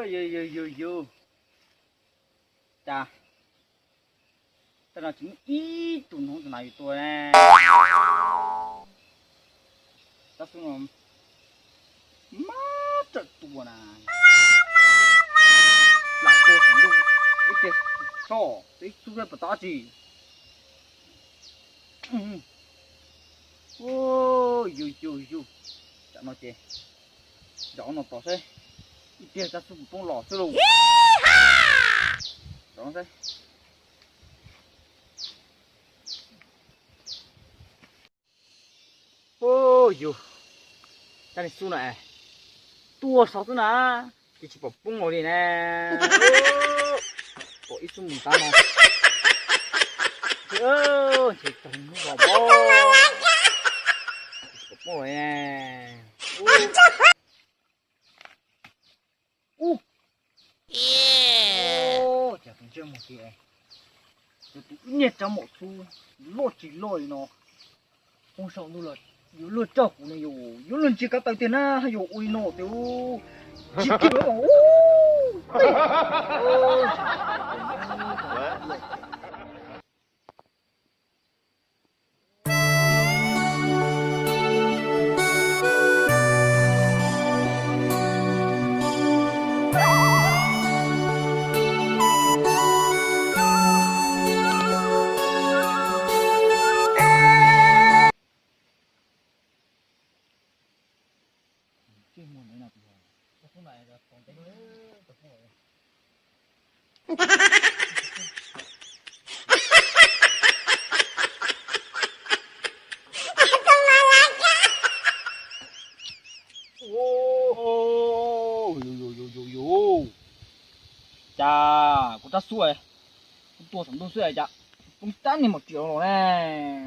Yo. Chà. Tao nói chính ít tụi nó tụi này tụi nè. Tao xuống rồi. Má trận tụi nè. Lại tôi không đủ. Ít kìa. Cho. Đấy xuống ra bà ta gì. Yo. Chả nói chê. Rõ nó tỏ xe. Ít kìa ta xuống bông lò xe luôn. Rõ xe. Yo. Cái này su này. Tua sao thế nào? Chỉ bỏ bung rồi đi nè. Bỏ ít xuống mình ta mà. Chỉ trồng nó vào bò. Bỏ bung rồi nè. Chả thằng chơi một kìa. Tôi nhiệt trong một xu. Lột chỉ lôi nó. Không sợ nữa là yếu lừa chọc này yếu luôn chỉ cả tay tiền á hay yếu ui nổ tiêu chỉ kiểu bảo chà, cô ta xuôi, tua sắm tua xuôi chà, cũng tán đi 1 triệu rồi nè.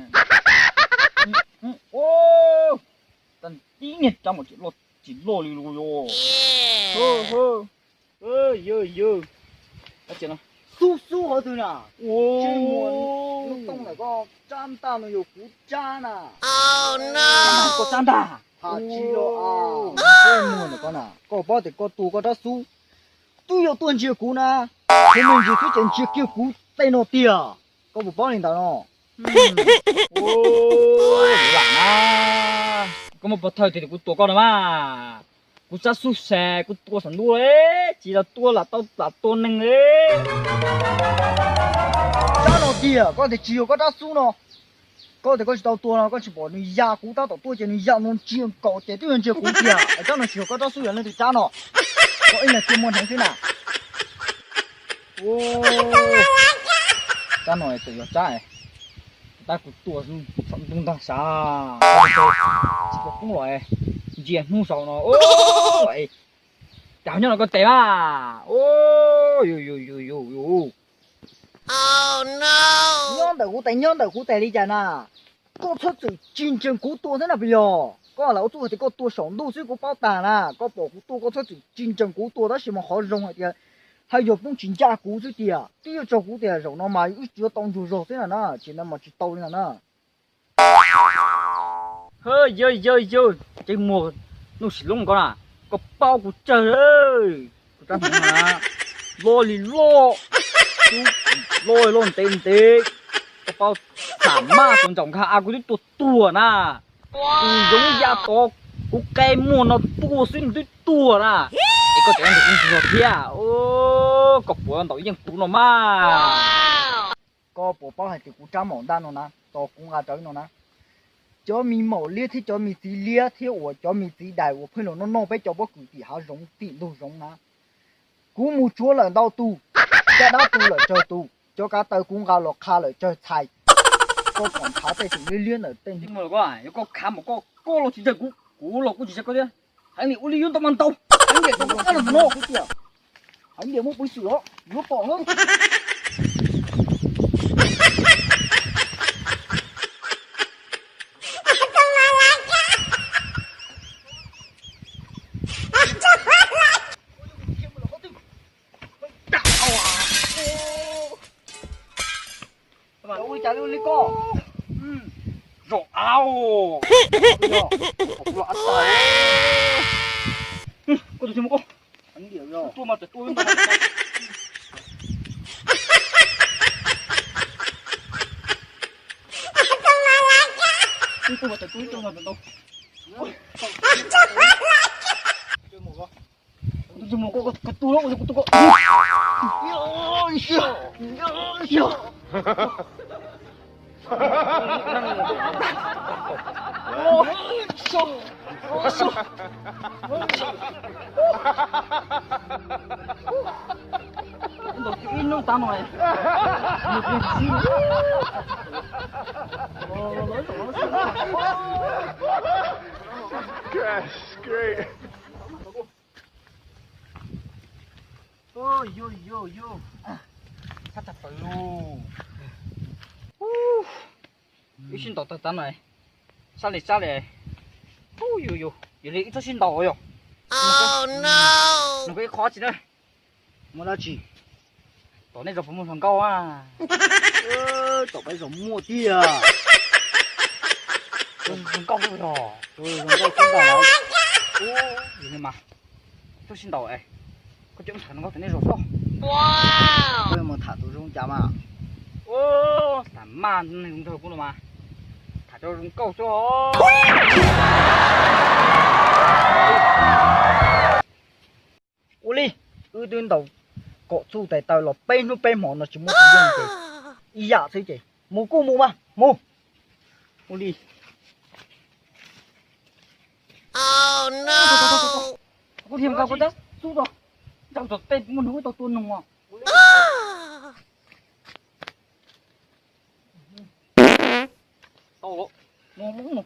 Tần tí nhiệt trong 1 triệu lột chỉ lô lì lù yo. Đó chuyện nào? Su họ từ nào? Chuyên muốn lúc tông này có trăm ta nó nhiều cú cha nè. Oh no. Có trăm ta. Hà chi lo à. Chuyên muốn là con à. Có bao thì có tu có đã su. Tu yêu tuần chia cú nè. Thế mình chỉ xuất hiện chia kia cú tay nó tia. Có một bao nhiêu tao nó. Lặng à. Có một bậc thời thì cú tu con mà. Cú sát su xe, cú tua sẵn đua đấy. Chỉ là tua là tao là tôn nâng đấy. Chá nó kìa, có thể chiều có đá su nó. Có thể có chỉ tao tua nó, có chỉ bỏ nó ya cú tao tao tua chỉ nó ya nó chiều cậu chế tiêu nhân chiều cú kìa. Chá nó chiều có đá su lên thì chá nó. Có anh là chuyên môn thằng thế nào? Chá nó tự do chá này. Ta cú tua su, sẵn tung ta xa. Chỉ có cũng loại. Diện ngu sầu nó vậy chào nhau là con té à yo. Oh no. Nhon đầu cú té đi chả nà. Có xuất sự chiến tranh cú tua thế nào bây giờ? Có là tua thì có tua sống đu chứ cú bao tàn à. Có bỏ cú tua có xuất sự chiến tranh cú tua đó xem mà khó rong hay hay giờ cũng chính cha cú chứ tiệt. Tiêu cho cú tiệt rồi nó mà ít chưa tông dù rồi thế nào nè, chỉ là mà chỉ tàu thế nào nè. Hơi yo. Cái mùa nó xì lông con à. Có bao của trời ơi. Có ta thấy mà. Lô lì lô. Lôi lôn tên tê. Có bao thảm ma còn trọng khá à. Có tí tua nè. Giống da to. Có cây mùa nó tua xuyên tí tua nè. Ê có trẻ em thì cũng rượt kia. Ô. Có bữa ăn tỏi dân tụ nó mà. Có bộ bao hay thì cũng trăm mỏng đan nó nè. To cũng gà trời nó nè. Cho mình mẫu liệt thì cho mình chỉ liệt thì我 cho mình chỉ đại 我 朋友nó phải cho bác cụ thì họ rong tiền đồ rong á cú mu chúa là đau tu cái đó tu là cho tu cho cả tàu cũng gạo lọt kha là cho xài có còn tháo tay thì liên ở tên nhưng mà có có khám một có lo chỉ cho cú lo cú chỉ cho cái đấy anh này uli yun tao mang tàu anh để tao ăn là nó anh để một bữa sữa nó bỏ luôn. Ui chả đi co. Rổ ao. Có ăn tỏi. Cô tôi xem cô. Anh điều rồi. tua mà tôi mà tôi mà tôi mà đâu tôi một cái tôi nó tôi có nó in nó tao rồi Yes, great. ôi yo sát thật phải luôn cái xin tao tao này sao lại ôi yo vậy thì ít xin tao rồi oh no nó cái khó gì đây mà là gì tao này rồi phải mua thằng cao à tao bây giờ mua tia thằng cao rồi thằng cao xin tao ô vậy mà tôi xin tao ấy có chuyện thằng nó có thể này rồi sao wow tôi mà thả tôi xuống chả mà ô thả ma này cũng thôi cũng được mà thả cho chúng câu cho ô li ư tuyên đầu cọ su tại tao là bên nó bên mỏ nó chỉ mua tiền gì ý dạ thế chị mua cô mua mà mua ô li oh no có thêm cao có đất su rồi tao giật tên muốn núi tao tuôn nồng à tao mua